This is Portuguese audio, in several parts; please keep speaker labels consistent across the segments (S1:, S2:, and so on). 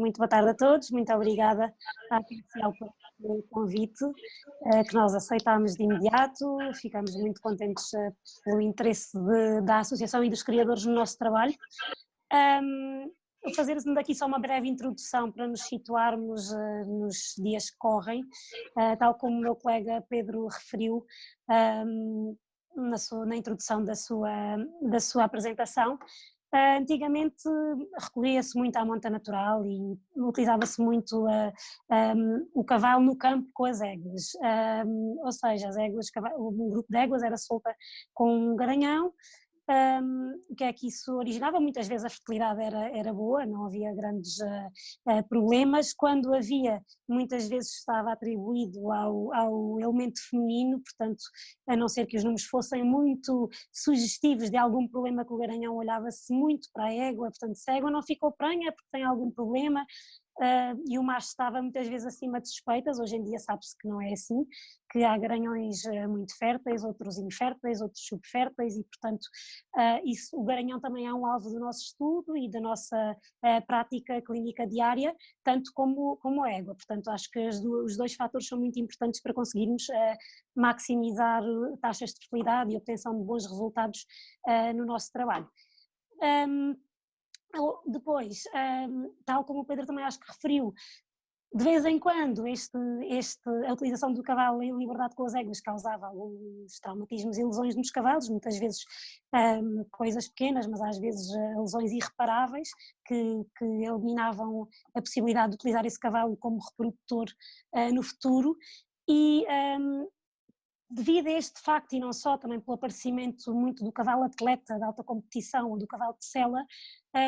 S1: muito boa tarde a todos, muito obrigada à Comercial pelo convite, que nós aceitámos de imediato, ficamos muito contentes pelo interesse da Associação e dos criadores no nosso trabalho. Vou fazer-nos daqui só uma breve introdução para nos situarmos nos dias que correm, tal como o meu colega Pedro referiu na introdução da sua apresentação. Antigamente recorria-se muito à monta natural e utilizava-se muito o cavalo no campo com as éguas, ou seja, as éguas, um grupo de éguas era solta com um garanhão. O que é que isso originava? Muitas vezes a fertilidade era boa, não havia grandes problemas. Quando havia, muitas vezes estava atribuído ao elemento feminino, portanto, a não ser que os números fossem muito sugestivos de algum problema com o garanhão, olhava-se muito para a égua, portanto, se a égua não ficou prenha é porque tem algum problema. E o macho estava muitas vezes acima de suspeitas. Hoje em dia sabe-se que não é assim, que há garanhões muito férteis, outros inférteis, outros subférteis e portanto o garanhão também é um alvo do nosso estudo e da nossa prática clínica diária, tanto como a égua. Portanto acho que os dois fatores são muito importantes para conseguirmos maximizar taxas de fertilidade e obtenção de bons resultados no nosso trabalho. Depois, tal como o Pedro também acho que referiu, de vez em quando a utilização do cavalo em liberdade com as éguas causava alguns traumatismos e lesões nos cavalos, muitas vezes coisas pequenas, mas às vezes lesões irreparáveis que eliminavam a possibilidade de utilizar esse cavalo como reprodutor no futuro. E devido a este facto, e não só, também pelo aparecimento muito do cavalo atleta de alta competição ou do cavalo de sela,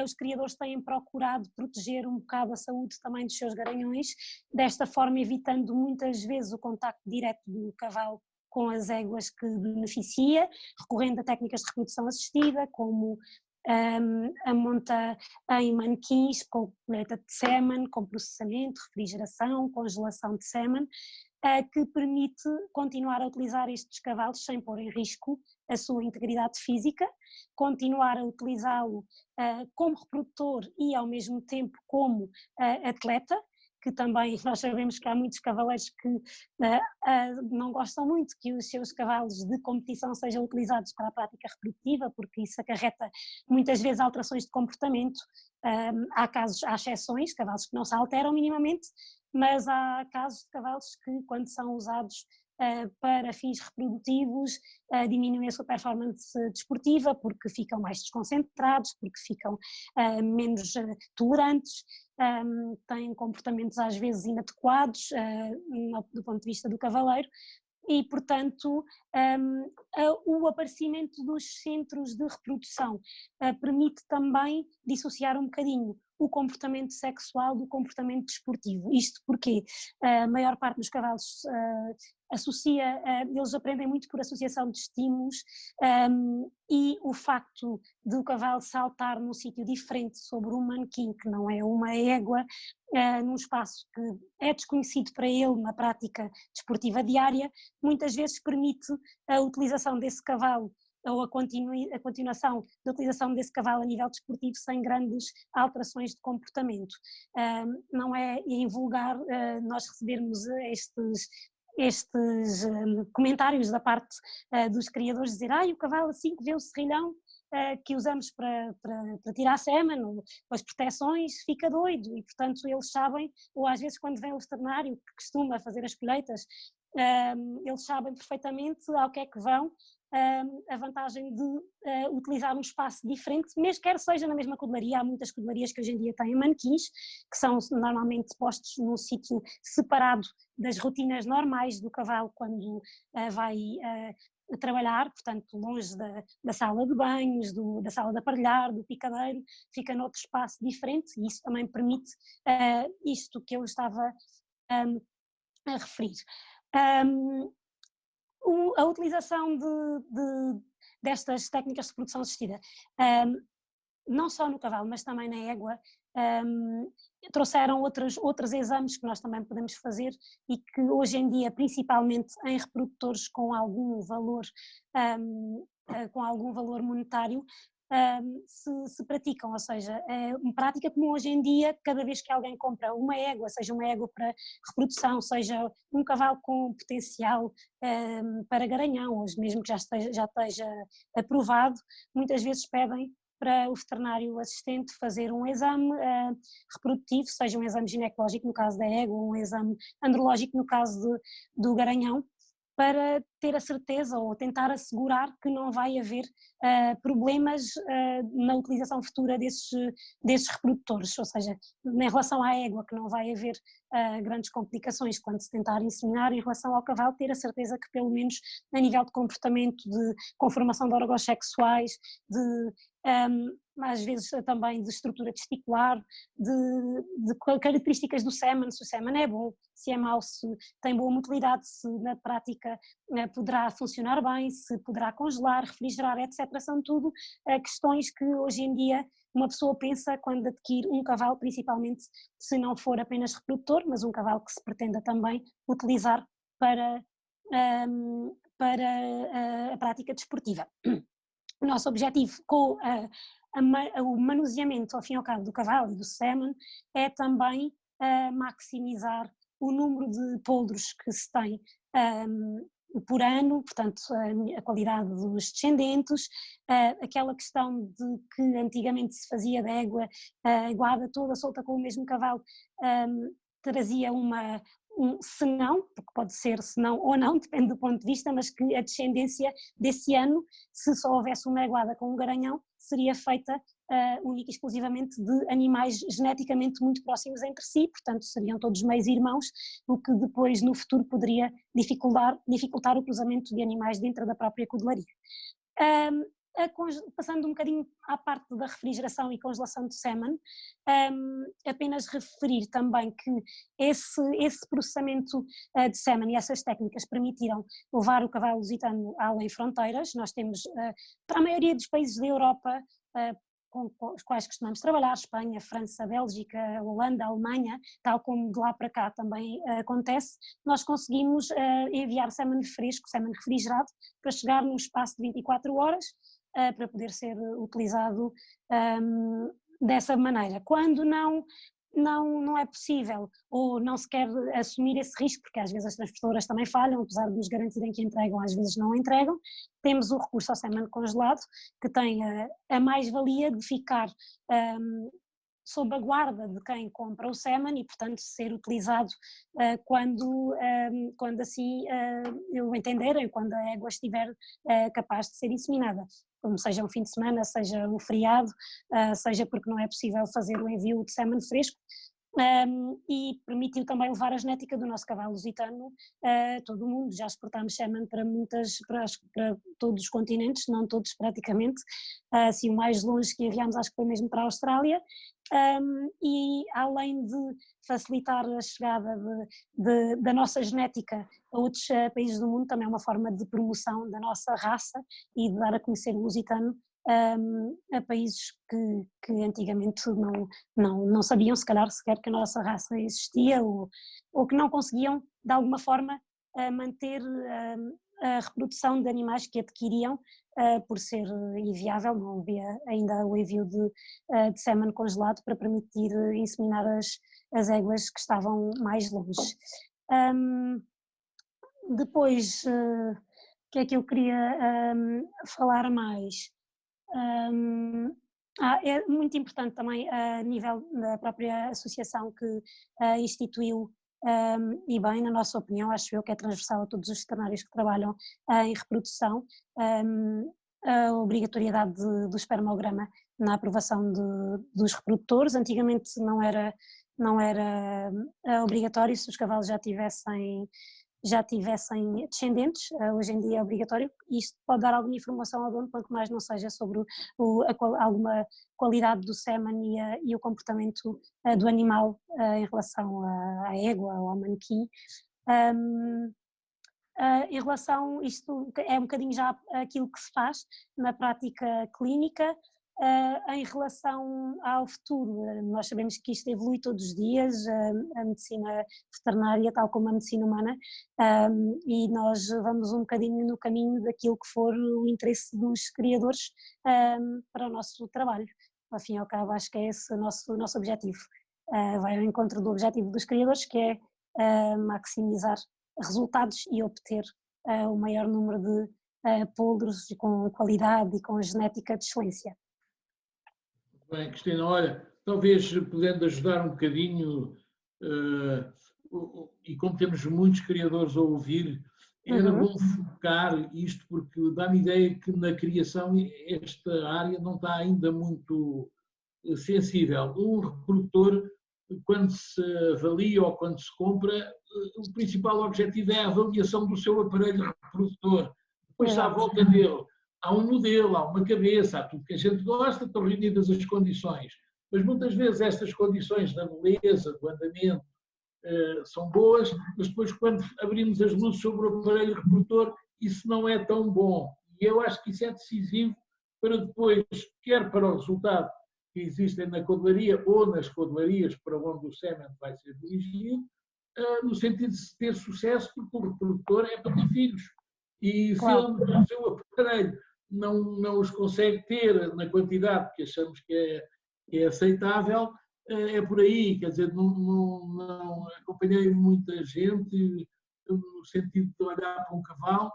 S1: os criadores têm procurado proteger um bocado a saúde também dos seus garanhões, desta forma evitando muitas vezes o contacto direto do cavalo com as éguas que beneficia, recorrendo a técnicas de reprodução assistida, como a monta em manequins com colheita de sêmen, com processamento, refrigeração, congelação de sêmen, que permite continuar a utilizar estes cavalos sem pôr em risco a sua integridade física, continuar a utilizá-lo como reprodutor e ao mesmo tempo como atleta, que também nós sabemos que há muitos cavaleiros que não gostam muito que os seus cavalos de competição sejam utilizados para a prática reprodutiva, porque isso acarreta muitas vezes alterações de comportamento. Há exceções, cavalos que não se alteram minimamente, mas há casos de cavalos que, quando são usados para fins reprodutivos, diminuem a sua performance desportiva porque ficam mais desconcentrados, porque ficam menos tolerantes, têm comportamentos às vezes inadequados do ponto de vista do cavaleiro. E, portanto, o aparecimento dos centros de reprodução permite também dissociar um bocadinho o comportamento sexual do comportamento desportivo. Isto porque a maior parte dos cavalos eles aprendem muito por associação de estímulos, e o facto de o cavalo saltar num sítio diferente sobre um manequim, que não é uma égua, num espaço que é desconhecido para ele na prática desportiva diária, muitas vezes permite a utilização desse cavalo ou a continuação da utilização desse cavalo a nível desportivo sem grandes alterações de comportamento. Não é invulgar nós recebermos estes comentários da parte dos criadores, dizer o cavalo assim que vê o serrilhão que usamos para tirar sêmen ou as proteções fica doido, e portanto eles sabem, ou às vezes quando vem o veterinário que costuma fazer as colheitas, eles sabem perfeitamente ao que é que vão, a vantagem de utilizar um espaço diferente, mesmo quer seja na mesma codelaria. Há muitas codelarias que hoje em dia têm manequins, que são normalmente postos num sítio separado das rotinas normais do cavalo quando vai trabalhar, portanto longe da sala de banhos, da sala de aparelhar, do picadeiro, fica noutro espaço diferente, e isso também permite isto que eu estava a referir. A utilização destas técnicas de reprodução assistida, não só no cavalo, mas também na égua, trouxeram outros exames que nós também podemos fazer e que hoje em dia, principalmente em reprodutores com algum valor monetário, se praticam, ou seja, é uma prática comum hoje em dia, cada vez que alguém compra uma égua, seja uma égua para reprodução, seja um cavalo com potencial para garanhão, ou mesmo que já esteja aprovado, muitas vezes pedem para o veterinário assistente fazer um exame reprodutivo, seja um exame ginecológico no caso da égua, um exame andrológico no caso do garanhão, para ter a certeza ou tentar assegurar que não vai haver problemas na utilização futura desses reprodutores, ou seja, em relação à égua, que não vai haver grandes complicações quando se tentar inseminar, em relação ao cavalo, ter a certeza que pelo menos a nível de comportamento, de conformação de órgãos sexuais, às vezes também de estrutura testicular, de características do sêmen, se o sêmen é bom, se é mau, se tem boa motilidade, se na prática poderá funcionar bem, se poderá congelar, refrigerar, etc. São tudo questões que hoje em dia uma pessoa pensa quando adquire um cavalo, principalmente se não for apenas reprodutor, mas um cavalo que se pretenda também utilizar para a prática desportiva. O nosso objetivo com o manuseamento, ao fim e ao cabo, do cavalo e do sêmen é também maximizar o número de poldros que se tem por ano, portanto a qualidade dos descendentes, aquela questão de que antigamente se fazia da égua iguada toda solta com o mesmo cavalo, trazia senão, porque pode ser senão ou não, depende do ponto de vista, mas que a descendência desse ano, se só houvesse uma iguada com um garanhão, seria feita única e exclusivamente de animais geneticamente muito próximos entre si, portanto seriam todos meios irmãos, o que depois no futuro poderia dificultar o cruzamento de animais dentro da própria cudelaria. Passando um bocadinho à parte da refrigeração e congelação de sêmen, apenas referir também que esse processamento de sêmen e essas técnicas permitiram levar o cavalo lusitano além fronteiras. Nós temos, para a maioria dos países da Europa, com os quais costumamos trabalhar, Espanha, França, Bélgica, Holanda, Alemanha, tal como de lá para cá também acontece, nós conseguimos enviar sêmen fresco, sêmen refrigerado, para chegar num espaço de 24 horas, para poder ser utilizado dessa maneira. Quando não é possível ou não se quer assumir esse risco, porque às vezes as transportadoras também falham, apesar de nos garantirem que entregam, às vezes não entregam, temos o recurso ao sêmen congelado, que tem a mais-valia de ficar sob a guarda de quem compra o sêmen e, portanto, ser utilizado quando assim o entenderem, quando a égua estiver capaz de ser inseminada, como seja um fim de semana, seja um feriado, seja porque não é possível fazer o envio de sêmen fresco. E permitiu também levar a genética do nosso cavalo lusitano a todo o mundo. Já exportámos sêmen para todos os continentes, não todos praticamente, assim o mais longe que enviámos acho que foi mesmo para a Austrália, e além de facilitar a chegada da nossa genética a outros países do mundo, também é uma forma de promoção da nossa raça e de dar a conhecer o lusitano a países que antigamente não sabiam se calhar sequer que a nossa raça existia ou que não conseguiam de alguma forma manter a reprodução de animais que adquiriam por ser inviável, não havia ainda o envio de sêmen congelado para permitir inseminar as éguas que estavam mais longe. Depois, o que é que eu queria falar mais? É muito importante também a nível da própria associação que instituiu, e bem, na nossa opinião, acho eu que é transversal a todos os veterinários que trabalham em reprodução, a obrigatoriedade do espermograma na aprovação dos reprodutores. Antigamente não era obrigatório se os cavalos já tivessem descendentes, hoje em dia é obrigatório, e isto pode dar alguma informação ao dono, quanto mais não seja sobre alguma qualidade do sêmen e o comportamento do animal em relação à égua ou ao manequim. Em relação, isto é um bocadinho já aquilo que se faz na prática clínica, Em relação ao futuro, nós sabemos que isto evolui todos os dias, a medicina veterinária, tal como a medicina humana, e nós vamos um bocadinho no caminho daquilo que for o interesse dos criadores para o nosso trabalho. Ao fim e ao cabo, acho que é esse o nosso objetivo. Vai ao encontro do objetivo dos criadores, que é maximizar resultados e obter o maior número de poldros com qualidade e com genética de excelência.
S2: Bem, Cristina, olha, talvez podendo ajudar um bocadinho, e como temos muitos criadores a ouvir, era bom focar isto, porque dá-me ideia que na criação esta área não está ainda muito sensível. Um reprodutor, quando se avalia ou quando se compra, o principal objetivo é a avaliação do seu aparelho reprodutor. Depois, à volta dele, há um modelo, há uma cabeça, há tudo que a gente gosta, estão reunidas as condições. Mas muitas vezes estas condições da beleza, do andamento, são boas, mas depois quando abrimos as luzes sobre o aparelho reprodutor, isso não é tão bom. E eu acho que isso é decisivo para depois, quer para o resultado que existem na codelaria ou nas codelarias para onde o sêmen vai ser dirigido, no sentido de ter sucesso, porque o reprodutor é para ter filhos. E se ele, o seu aparelho não os consegue ter na quantidade que achamos que é aceitável, é por aí. Quer dizer, não acompanhei muita gente no sentido de olhar para um cavalo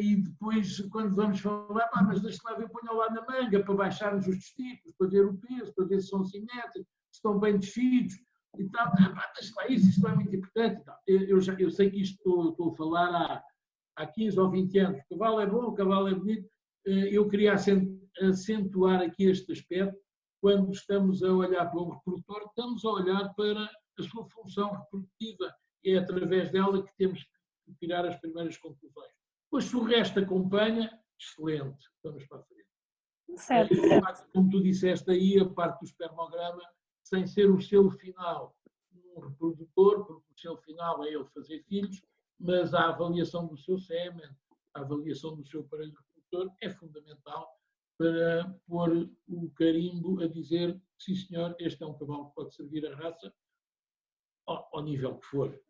S2: e depois, quando vamos falar, mas deixa lá ver, ponha lá na manga para baixarmos os testículos, para ver o peso, para ver se são simétricos, se estão bem descidos e tal. Deixa lá isso não é muito importante. Eu sei que isto estou a falar há 15 ou 20 anos. O cavalo é bom, o cavalo é bonito. Eu queria acentuar aqui este aspecto. Quando estamos a olhar para um reprodutor, estamos a olhar para a sua função reprodutiva e é através dela que temos que tirar as primeiras conclusões. Pois se o resto acompanha, excelente, vamos para a frente.
S1: Certo.
S2: Como tu disseste aí, a parte do espermograma, sem ser o selo final um reprodutor, porque o selo final é ele fazer filhos, mas a avaliação do seu sêmen, a avaliação do seu aparelho reprodutor é fundamental para pôr o carimbo a dizer, sim senhor, este é um cavalo que pode servir a raça, ao nível que for.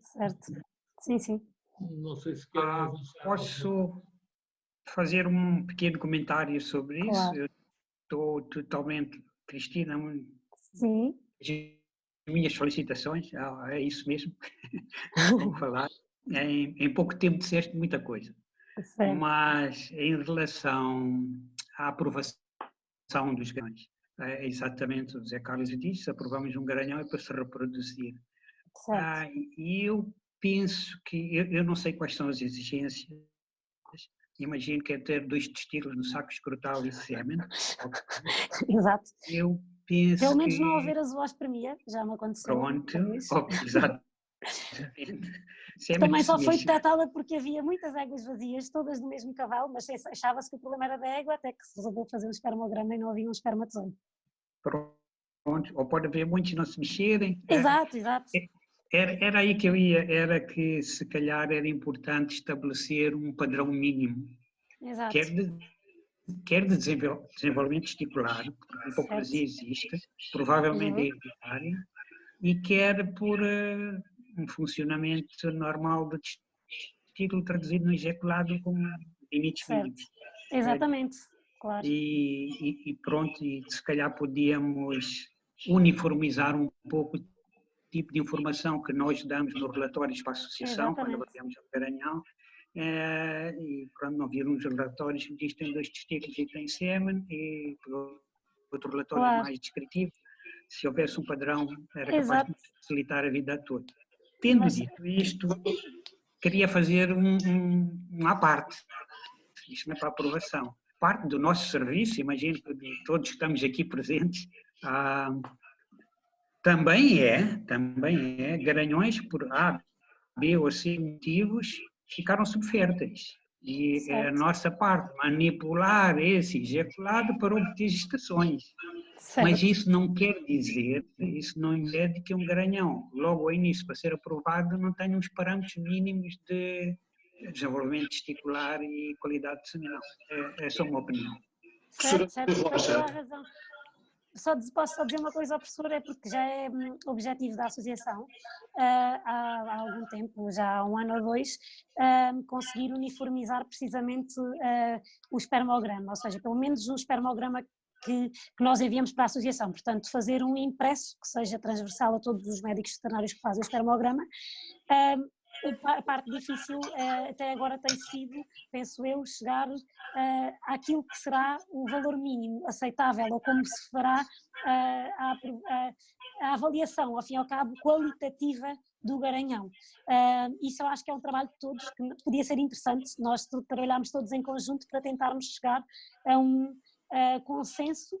S1: Certo, sim.
S2: Não sei se querem avançar.
S3: Posso fazer um pequeno comentário sobre isso? Eu estou totalmente, Cristina,
S1: sim.
S3: As minhas felicitações, é isso mesmo, vou falar. Em pouco tempo disseste muita coisa, mas em relação à aprovação dos garanhões, é exatamente o José Carlos disse, aprovamos um garanhão é para se reproduzir. E eu penso que, eu não sei quais são as exigências, imagino que é ter 2 testículos no saco escrotal e sêmen.
S1: Exato.
S3: Eu penso
S1: pelo menos
S3: que...
S1: não haver a zoospermia, já me aconteceu.
S3: Pronto, exato.
S1: Também só foi detectada porque havia muitas éguas vazias, todas do mesmo cavalo, mas achava-se que o problema era da égua, até que se resolveu fazer um espermograma e não havia um espermatozoide.
S3: Pronto, ou pode haver muitos não se mexerem.
S1: Exato.
S3: Era aí que eu ia, era que se calhar era importante estabelecer um padrão mínimo.
S1: Exato.
S3: Quer de desenvolvimento testicular, porque a hipoplasia existe, provavelmente é hereditária, e quer por um funcionamento normal do testículo traduzido no ejaculado com limites mínimos.
S1: Exatamente, claro.
S3: E pronto, e se calhar podíamos uniformizar um pouco o tipo de informação que nós damos nos relatórios para a associação, quando avaliamos o garanhão, e pronto, não vir uns relatórios que diz que tem 2 testículos e tem sêmen, e outro relatório mais descritivo. Se houvesse um padrão, era capaz de facilitar a vida toda. Tendo dito isto, queria fazer uma parte, isto não é para aprovação, parte do nosso serviço, imagino que todos estamos aqui presentes, também é, garanhões por A, B ou C motivos ficaram subférteis. E é a nossa parte, manipular esse ejaculado para obter gestações. Mas isso não quer dizer, isso não impede que um garanhão, logo ao início, para ser aprovado, não tenha uns parâmetros mínimos de desenvolvimento testicular e qualidade de seminal. É só uma opinião.
S1: Certo, toda a razão. Posso só dizer uma coisa ao professor, é porque já é objetivo da associação, há algum tempo, já há 1 ano ou 2, conseguir uniformizar precisamente o espermograma, ou seja, pelo menos o espermograma que nós enviamos para a associação, portanto fazer um impresso que seja transversal a todos os médicos veterinários que fazem o espermograma. A parte difícil até agora tem sido, penso eu, chegar àquilo que será o valor mínimo aceitável, ou como se fará a avaliação, ao fim e ao cabo, qualitativa do garanhão. Isso eu acho que é um trabalho de todos, que podia ser interessante, nós trabalharmos todos em conjunto para tentarmos chegar a um consenso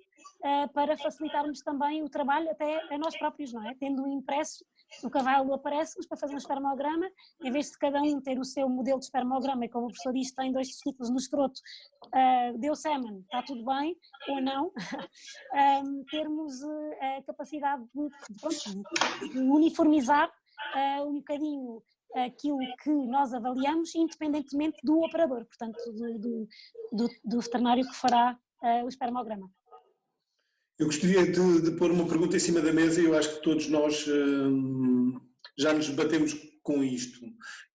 S1: para facilitarmos também o trabalho até a nós próprios, não é? Tendo um impresso, o cavalo aparece-nos para fazer um espermograma, em vez de cada um ter o seu modelo de espermograma, e como o professor diz, tem 2 testículos no escroto, deu sêmen, está tudo bem, ou não, termos a capacidade de uniformizar um bocadinho aquilo que nós avaliamos, independentemente do operador, portanto, do veterinário que fará o espermograma.
S4: Eu gostaria de pôr uma pergunta em cima da mesa e eu acho que todos nós já nos batemos com isto,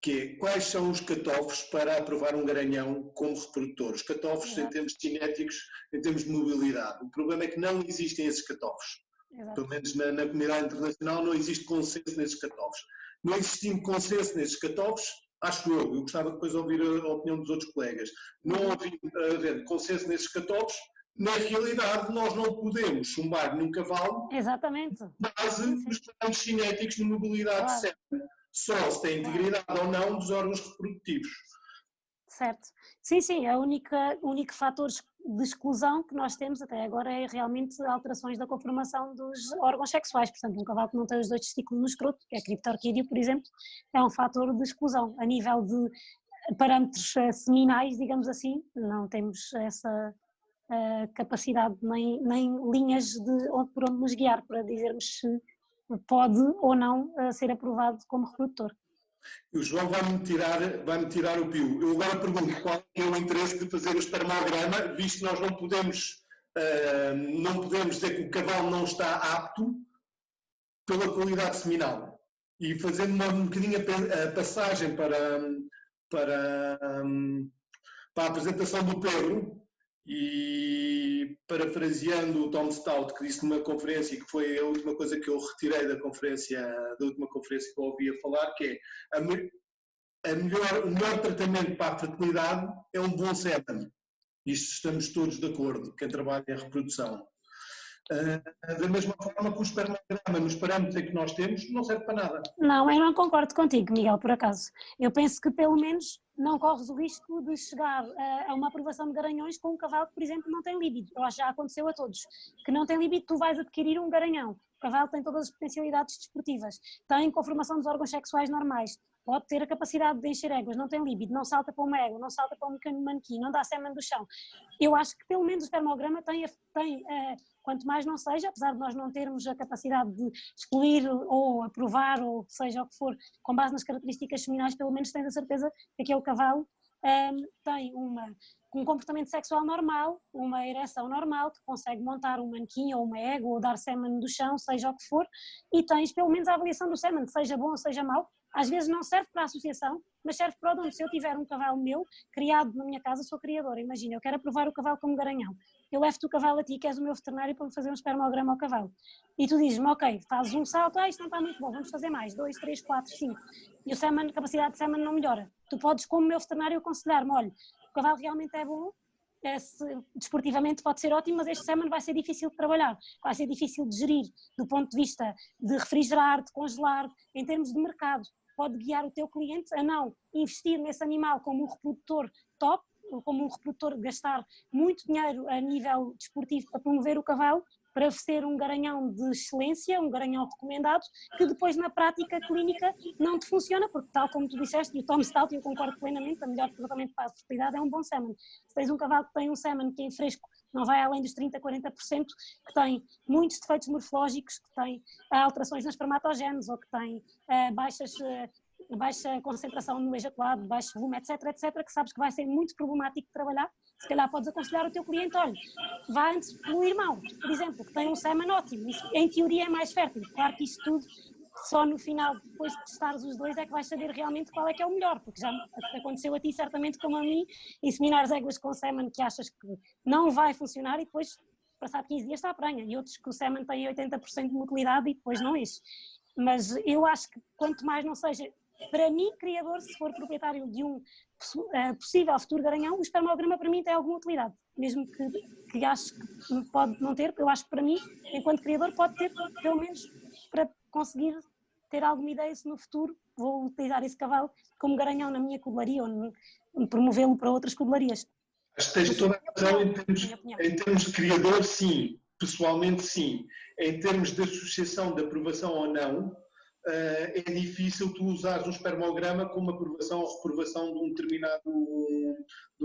S4: que é: quais são os cut-offs para aprovar um garanhão como reprodutor? Os cut-offs em termos genéticos, em termos de mobilidade. O problema é que não existem esses cut-offs. Pelo menos na comunidade internacional não existe consenso nesses cut-offs. Não existindo consenso nesses cut-offs, acho eu gostava depois de ouvir a opinião dos outros colegas, não haver consenso nesses cut-offs, na realidade nós não podemos chumbar num cavalo base dos parâmetros cinéticos de mobilidade certa, só se tem integridade ou não dos órgãos reprodutivos.
S1: Certo. Sim, o único fator de exclusão que nós temos até agora é realmente alterações da conformação dos órgãos sexuais. Portanto, um cavalo que não tem os 2 testículos no escroto, que é a criptorquídeo, por exemplo, é um fator de exclusão. A nível de parâmetros seminais, digamos assim, não temos essa capacidade nem linhas por onde nos guiar para dizermos se pode ou não ser aprovado como reprodutor.
S4: O João vai-me tirar o pio. Eu agora pergunto qual é o interesse de fazer o espermograma, visto que nós não podemos dizer que o cavalo não está apto pela qualidade seminal. E fazendo um bocadinho a passagem para a apresentação do Pedro, e parafraseando o Tom Stout, que disse numa conferência, que foi a última coisa que eu retirei da última conferência que eu ouvi a falar, que é o melhor tratamento para a fertilidade é um bom sêmen. Isto estamos todos de acordo, quem trabalha em reprodução. Da mesma forma que o espermograma, nos parâmetros que nós temos, não serve para nada.
S1: Não, eu não concordo contigo, Miguel, por acaso. Eu penso que pelo menos não corres o risco de chegar a uma aprovação de garanhões com um cavalo que, por exemplo, não tem líbido. Eu acho que já aconteceu a todos. Que não tem líbido, tu vais adquirir um garanhão. O cavalo tem todas as potencialidades desportivas, tem conformação dos órgãos sexuais normais, pode ter a capacidade de encher éguas, não tem líbido, não salta para uma égua, não salta para um manequim, não dá sêmen do chão. Eu acho que pelo menos o espermograma tem quanto mais não seja, apesar de nós não termos a capacidade de excluir ou aprovar, ou seja o que for, com base nas características seminais, pelo menos tens a certeza que aquele cavalo tem um comportamento sexual normal, uma ereção normal, que consegue montar um manequim ou uma égua ou dar sêmen do chão, seja o que for, e tens pelo menos a avaliação do sêmen, seja bom ou seja mau. Às vezes não serve para a associação, mas serve para o dono. Se eu tiver um cavalo meu, criado na minha casa, sou criadora, imagina, eu quero aprovar o cavalo como garanhão, eu levo-te o cavalo a ti, que és o meu veterinário, para me fazer um espermograma ao cavalo, e tu dizes-me, ok, fazes um salto, isto não está muito bom, vamos fazer mais, 2, 3, 4, 5, e a capacidade de sêmen não melhora. Tu podes, como meu veterinário, aconselhar-me, olha, o cavalo realmente é bom, desportivamente pode ser ótimo, mas este sêmen vai ser difícil de trabalhar, vai ser difícil de gerir, do ponto de vista de refrigerar, de congelar, em termos de mercado. Pode guiar o teu cliente a não investir nesse animal como um reprodutor top, como um reprodutor, gastar muito dinheiro a nível desportivo para promover o cavalo, para ser um garanhão de excelência, um garanhão recomendado, que depois na prática clínica não te funciona, porque tal como tu disseste, e o Tom Stout, e eu concordo plenamente, o melhor tratamento para a fertilidade é um bom sêmen. Se tens um cavalo que tem um sêmen que em fresco não vai além dos 30%, 40%, que tem muitos defeitos morfológicos, que tem alterações nas espermatogenes, ou que tem baixas baixa concentração no ejaculado, baixo volume, etc, etc, que sabes que vai ser muito problemático de trabalhar, se calhar podes aconselhar o teu cliente, olha, vá antes pelo irmão, por exemplo, que tem um sêmen ótimo, isso em teoria é mais fértil, claro que isto tudo, só no final, depois de testares os dois, é que vais saber realmente qual é que é o melhor, porque já aconteceu a ti certamente como a mim, inseminar éguas com sêmen que achas que não vai funcionar e depois, passado 15 dias, está a prenha, e outros que o sêmen tem 80% de motilidade e depois não enche. Mas eu acho que quanto mais não seja, para mim, criador, se for proprietário de um possível futuro garanhão, o espermograma para mim tem alguma utilidade, mesmo que acho que pode não ter, eu acho que para mim, enquanto criador, pode ter, pelo menos para conseguir ter alguma ideia se no futuro vou utilizar esse cavalo como garanhão na minha codelaria ou promovê-lo para outras codelarias.
S4: Acho que tens toda a razão em termos de criador, sim. Pessoalmente, sim. Em termos de associação de aprovação ou não, é difícil tu usares um espermograma como aprovação ou reprovação de um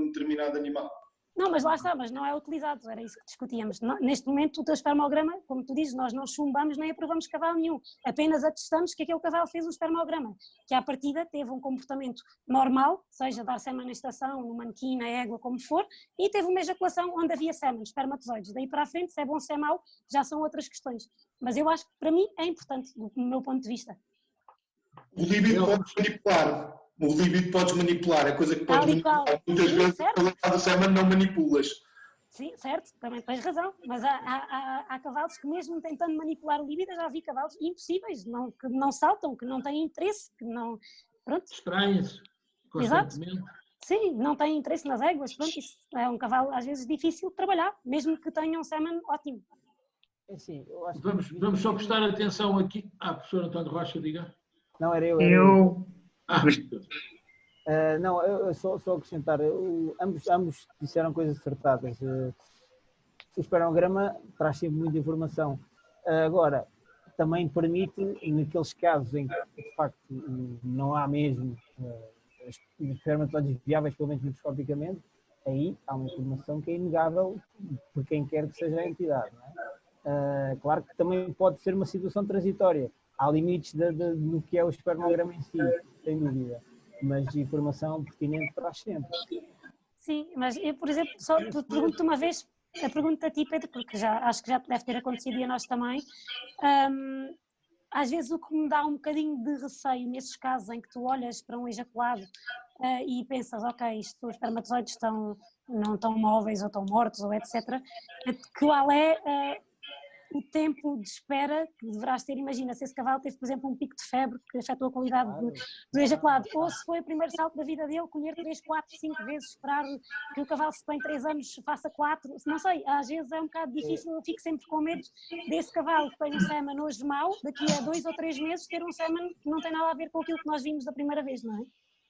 S4: determinado animal.
S1: Não, mas lá está, mas não é utilizado, era isso que discutíamos. Neste momento, o teu espermograma, como tu dizes, nós não chumbamos nem aprovamos cavalo nenhum, apenas atestamos que aquele cavalo fez um espermograma, que à partida teve um comportamento normal, seja dar sêmen na estação, no manequim, na égua, como for, e teve uma ejaculação onde havia sêmen, espermatozoides. Daí para a frente, se é bom, se é mau, já são outras questões. Mas eu acho que para mim é importante, do meu ponto de vista.
S4: O líbido podes manipular. O líbido podes manipular, é coisa que podes manipular. Muitas vezes, pelo sêmen, não manipulas.
S1: Sim, certo, também tens razão, mas há cavalos que mesmo tentando manipular o líbido, já vi cavalos impossíveis, que não saltam, que não têm interesse, que não... Pronto.
S2: Distraem-se constantemente.
S1: Exato. Sim, não têm interesse nas éguas, pronto, isso é um cavalo às vezes difícil de trabalhar, mesmo que tenha um sêmen ótimo.
S5: Assim, eu acho
S2: vamos só prestar atenção aqui. Professor António Rocha, diga.
S5: Não, era eu. Não, eu só acrescentar, ambos disseram coisas acertadas. O espermograma traz sempre muita informação. Agora, também permite, naqueles casos em que, de facto, não há mesmo espermatozoides viáveis, pelo menos microscopicamente, aí há uma informação que é inegável por quem quer que seja a entidade. Não é? Claro que também pode ser uma situação transitória. Há limites do que é o espermograma em si, sem dúvida. Mas informação pertinente traz sempre.
S1: Sim, mas eu, por exemplo, só pergunto-te uma vez, a pergunta a ti, Pedro, porque acho que já deve ter acontecido e a nós também. Às vezes o que me dá um bocadinho de receio nesses casos em que tu olhas para um ejaculado e pensas, ok, os espermatozoides não estão móveis ou estão mortos ou etc. Qual é o tempo de espera que deverás ter? Imagina, se esse cavalo teve, por exemplo, um pico de febre que afetou a qualidade do ejaculado, ou se foi o primeiro salto da vida dele, colher 3, 4, 5 vezes, esperar que o cavalo, se tem 3 anos, faça 4, não sei, às vezes é um bocado difícil, eu fico sempre com medo desse cavalo que tem um sêmen hoje mau, daqui a 2 ou 3 meses ter um sêmen que não tem nada a ver com aquilo que nós vimos da primeira vez, não é?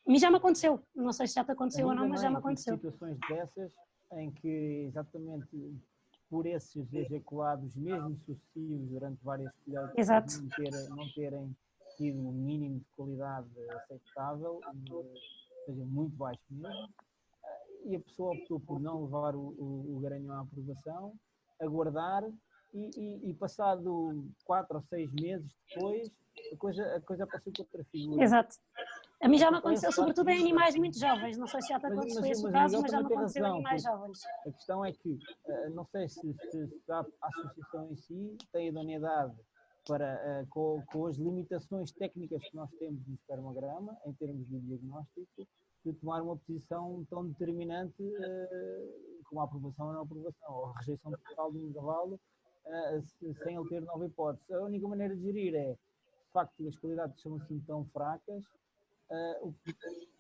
S1: A mim já me aconteceu, não sei se já te aconteceu ou não, mas já me aconteceu.
S5: Situações dessas em que exatamente por esses ejaculados, mesmo sucessivos durante várias colheres, não terem tido um mínimo de qualidade aceitável, seja muito baixo mesmo, e a pessoa optou por não levar o garanhão à aprovação, aguardar e passado 4 ou 6 meses depois, a coisa passou com outra figura.
S1: Exato. A mim já me aconteceu, sobretudo em animais muito jovens, não sei se já te aconteceu esse caso, mas já me aconteceu em animais jovens.
S5: A questão é que, não sei se a associação em si tem idoneidade para, com as limitações técnicas que nós temos no espermograma, em termos de diagnóstico, de tomar uma posição tão determinante como a aprovação ou não aprovação, ou a rejeição total de um cavalo, sem ele ter nova hipótese. A única maneira de gerir é, de facto, as qualidades são assim tão fracas,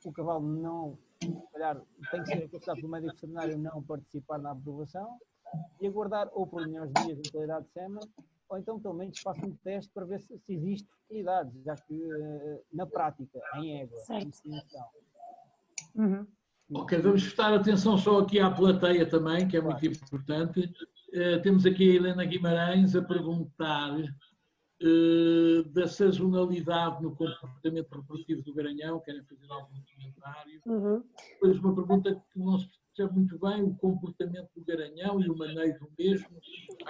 S5: o cavalo não, se calhar, tem que ser aconselhado pelo médico veterinário não participar na aprovação e aguardar ou por melhores dias de qualidade de sêmen, ou então pelo menos faça um teste para ver se existe qualidade, já que na prática, em égua, em definição.
S2: Ok, vamos prestar atenção só aqui à plateia também, que é muito importante. Temos aqui a Helena Guimarães a perguntar da sazonalidade no comportamento reprodutivo do garanhão. Querem fazer algum comentário? Depois uma pergunta que não se percebe muito bem o comportamento do garanhão e o manejo do mesmo.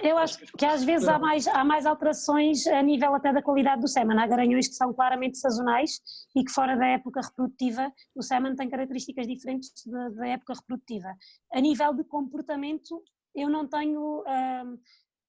S1: Eu acho que às vezes há mais alterações a nível até da qualidade do sêmen. Há garanhões que são claramente sazonais e que fora da época reprodutiva o sêmen tem características diferentes da época reprodutiva. A nível de comportamento eu não tenho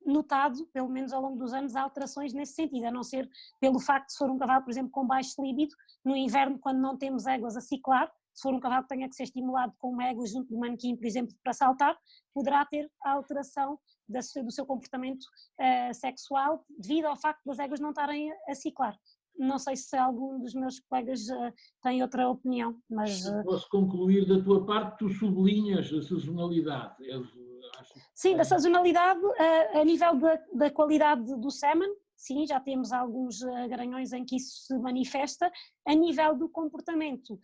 S1: notado, pelo menos ao longo dos anos, alterações nesse sentido, a não ser pelo facto de se for um cavalo, por exemplo, com baixo líbido, no inverno quando não temos éguas a ciclar, se for um cavalo que tenha que ser estimulado com uma égua junto do manequim, por exemplo, para saltar, poderá ter a alteração do seu comportamento sexual devido ao facto das éguas não estarem a ciclar. Não sei se algum dos meus colegas tem outra opinião, mas...
S2: Posso concluir da tua parte, tu sublinhas a sazonalidade.
S1: Sim, da sazonalidade, a nível da qualidade do sêmen, sim, já temos alguns garanhões em que isso se manifesta. A nível do comportamento,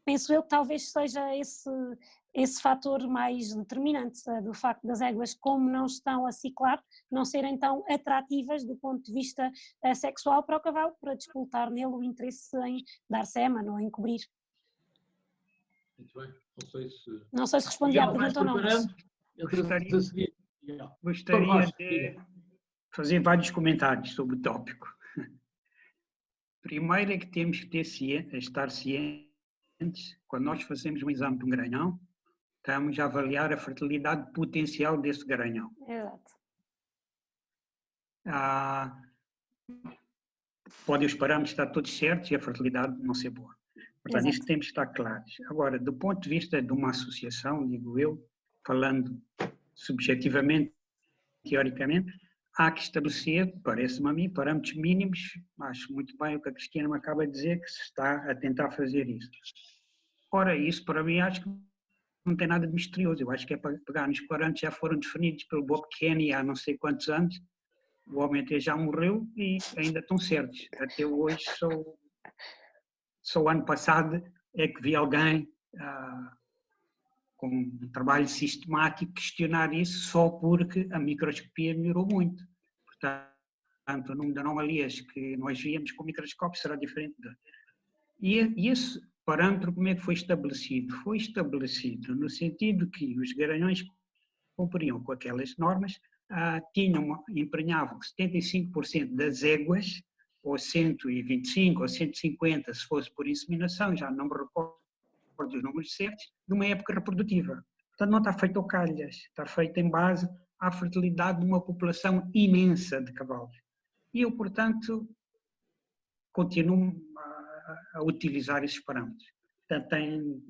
S1: penso eu que talvez seja esse fator mais determinante, do facto das éguas, como não estão a ciclar, não serem tão atrativas do ponto de vista sexual para o cavalo, para despertar nele o interesse em dar sêmen ou em cobrir.
S2: Muito bem,
S1: não sei se respondi à pergunta ou não.
S3: Gostaria de fazer vários comentários sobre o tópico. Primeiro é que temos que estar cientes, quando nós fazemos um exame de um garanhão, estamos a avaliar a fertilidade potencial desse garanhão.
S1: Exato.
S3: Podem os parâmetros estar todos certos e a fertilidade não ser boa. Portanto, isso temos que estar claros. Agora, do ponto de vista de uma associação, digo eu, falando subjetivamente, teoricamente, há que estabelecer, parece-me a mim, parâmetros mínimos. Acho muito bem o que a Cristina me acaba de dizer, que se está a tentar fazer isso. Ora, isso para mim acho que não tem nada de misterioso. Eu acho que é para pegar nos parâmetros que já foram definidos pelo Bob Kenny há não sei quantos anos. O homem até já morreu e ainda estão certos. Até hoje, só ano passado é que vi alguém com um trabalho sistemático questionar isso só porque a microscopia melhorou muito. Portanto, o número de anomalias que nós víamos com o microscópio será diferente. E esse parâmetro como é que foi estabelecido? Foi estabelecido no sentido que os garanhões que cumpriam com aquelas normas emprenhavam 75% das éguas, ou 125 ou 150 se fosse por inseminação, já não me recordo os números certos, de uma época reprodutiva. Portanto, não está feito ao calhas, está feito em base à fertilidade de uma população imensa de cavalos. E eu, portanto, continuo a utilizar esses parâmetros. Portanto, tem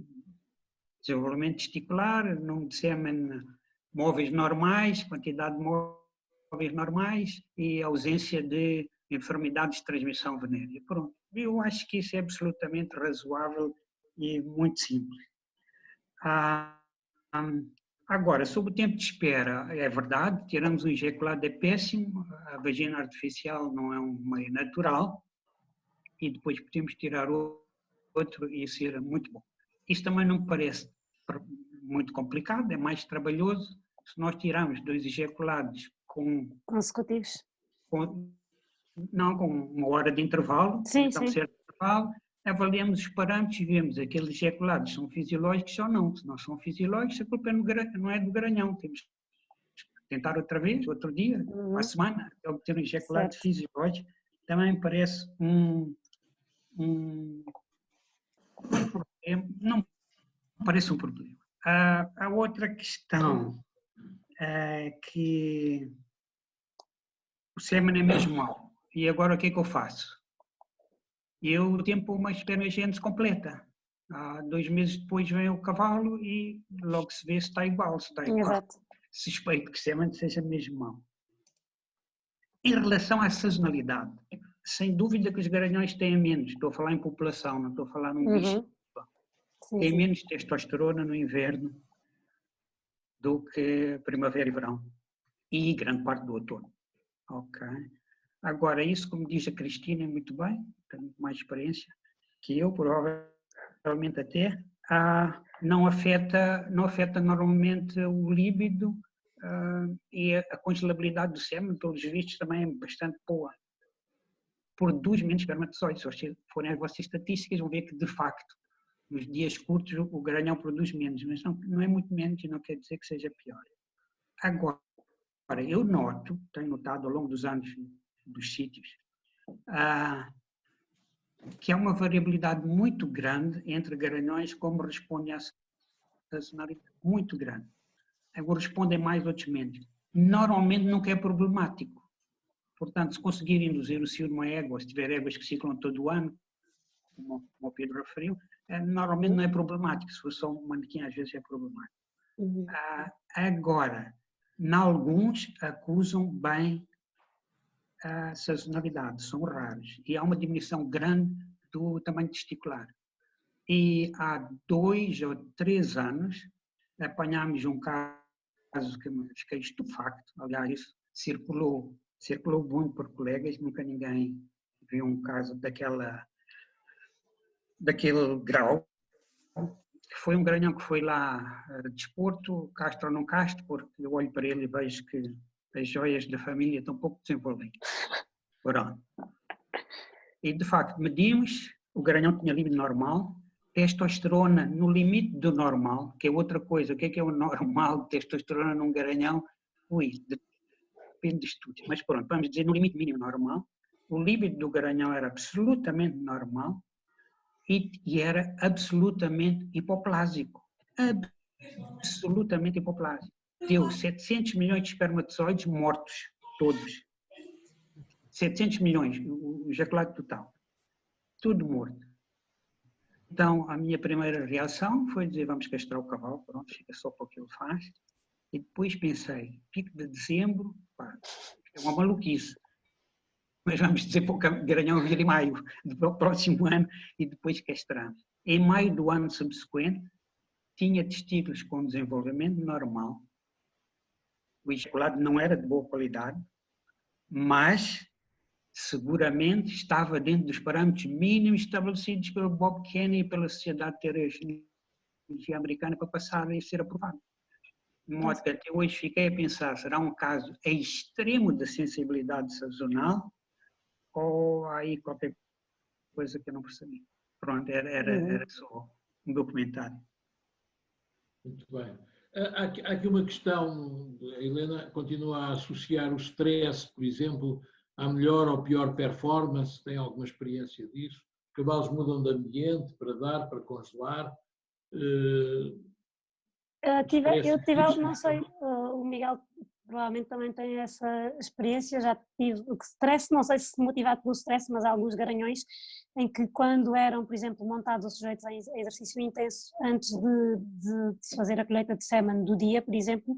S3: desenvolvimento testicular, número de sêmen móveis normais, quantidade de móveis normais e ausência de enfermidades de transmissão venérea. Pronto. Eu acho que isso é absolutamente razoável e muito simples. Agora, sobre o tempo de espera, é verdade, tiramos um ejaculado é péssimo, a vagina artificial não é um meio natural e depois podemos tirar outro e isso era muito bom. Isso também não me parece muito complicado, é mais trabalhoso. Se nós tirarmos 2 ejaculados
S1: consecutivos,
S3: com uma hora de intervalo, então certo intervalo, avaliamos os parâmetros e vemos aqueles ejaculados são fisiológicos ou não. Se não são fisiológicos, a culpa não é do garanhão. Temos que tentar outra vez, outro dia, uma semana, até obter um ejaculado fisiológico. Também parece um problema. Não parece um problema. A outra questão é que o sêmen é mesmo mau. E agora o que é que eu faço? Eu tempo uma espermogênese completa. 2 meses depois vem o cavalo e logo se vê se está igual. Se está igual.
S1: Exato.
S3: Suspeito que o sêmen seja mesmo mau. Em relação à sazonalidade, sem dúvida que os garanhões têm menos. Estou a falar em população, não estou a falar num bicho. Tem menos testosterona no inverno do que primavera e verão. E grande parte do outono. Ok. Agora, isso, como diz a Cristina, muito bem, tem muito mais experiência que eu, provavelmente até, não afeta normalmente o líbido e a congelabilidade do sêmen, pelos vistos, também é bastante boa. Produz menos espermatozoides. Se forem as vossas estatísticas, vão ver que, de facto, nos dias curtos o garanhão produz menos, mas não é muito menos e não quer dizer que seja pior. Agora, eu tenho notado ao longo dos anos dos sítios, que há uma variabilidade muito grande entre garanhões como respondem à sazonalidade, muito grande. Alguns respondem mais, outros menos. Normalmente nunca é problemático. Portanto, se conseguir induzir o cio numa égua, se tiver éguas que ciclam todo o ano, como o Pedro referiu, normalmente não é problemático. Se for só um manequim, às vezes é problemático. Agora, em alguns acusam bem a sazonalidade, são raros. E há uma diminuição grande do tamanho testicular. E há 2 ou 3 anos apanhámos um caso que me fiquei estupefacto. Aliás, isso circulou muito por colegas, nunca ninguém viu um caso daquele grau. Foi um garanhão que foi lá desporto, castro ou não castro, porque eu olho para ele e vejo que as joias da família estão pouco desenvolvidas. Pronto. E de facto medimos, o garanhão tinha limite normal, testosterona no limite do normal, que é outra coisa. O que é o normal de testosterona num garanhão? Depende de estudos. Mas pronto, vamos dizer no limite mínimo normal. O líbido do garanhão era absolutamente normal e era absolutamente hipoplásico. Absolutamente hipoplásico. Deu 700 milhões de espermatozoides mortos, todos. 700 milhões, o ejaculado total. Tudo morto. Então, a minha primeira reação foi dizer, vamos castrar o cavalo, pronto, fica só para o que ele faz. E depois pensei, pico de dezembro, pá, é uma maluquice. Mas vamos dizer para o garanhão vir em maio do próximo ano e depois castramos. Em maio do ano subsequente, tinha testículos com desenvolvimento normal. O ejaculado não era de boa qualidade, mas seguramente estava dentro dos parâmetros mínimos estabelecidos pelo Bob Kenny e pela Sociedade de Teratologia Americana para passar a ser aprovado. De modo que até hoje fiquei a pensar, será um caso extremo de sensibilidade sazonal ou há aí qualquer coisa que eu não percebi? Pronto, era só um documentário.
S2: Muito bem. Há aqui uma questão, a Helena continua a associar o stress, por exemplo, à melhor ou pior performance, tem alguma experiência disso? Os cavalos mudam de ambiente para dar, para congelar?
S1: Não sei, o Miguel provavelmente também tem essa experiência, já tive o stress, não sei se motivado pelo stress, mas há alguns garanhões em que quando eram, por exemplo, montados ou sujeitos a exercício intenso antes de se fazer a colheita de sêmen do dia, por exemplo,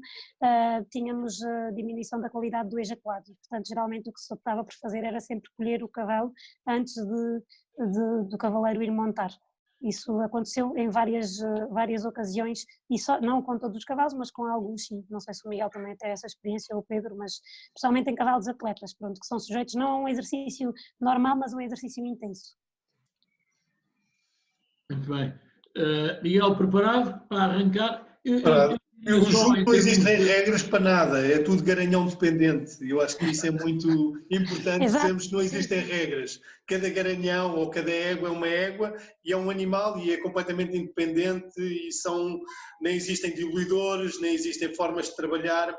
S1: tínhamos a diminuição da qualidade do ejaculado. Portanto, geralmente o que se optava por fazer era sempre colher o cavalo antes do cavaleiro ir montar. Isso aconteceu em várias ocasiões, e só, não com todos os cavalos, mas com alguns sim. Não sei se o Miguel também tem essa experiência, ou o Pedro, mas especialmente em cavalos atletas, pronto, que são sujeitos não a um exercício normal, mas a um exercício intenso.
S2: Muito bem. Miguel, preparado para arrancar?
S4: O jogo não existem regras para nada, é tudo garanhão dependente. Eu acho que isso é muito importante, dizermos que não existem regras. Cada garanhão ou cada égua é uma égua e é um animal e é completamente independente e nem existem diluidores, nem existem formas de trabalhar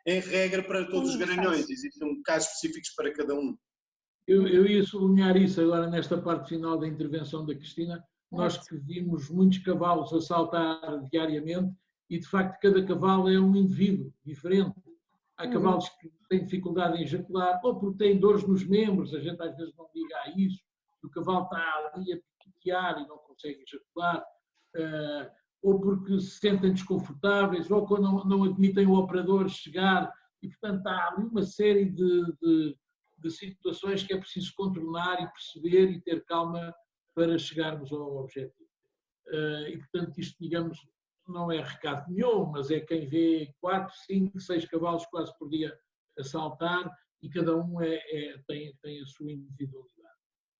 S4: em regra para todos os garanhões. Existem casos específicos para cada um.
S2: Eu ia sublinhar isso agora nesta parte final da intervenção da Cristina. Nós que vimos muitos cavalos a saltar diariamente e, de facto, cada cavalo é um indivíduo diferente. Há cavalos que têm dificuldade em ejacular, ou porque têm dores nos membros, a gente às vezes não liga a isso, o cavalo está ali a piquear e não consegue ejacular, ou porque se sentem desconfortáveis, ou quando não admitem o operador chegar, e, portanto, há ali uma série de situações que é preciso contornar e perceber e ter calma para chegarmos ao objetivo. E, portanto, isto, digamos, não é recado nenhum, mas é quem vê 4, 5, 6 cavalos quase por dia a saltar e cada um tem a sua individualidade.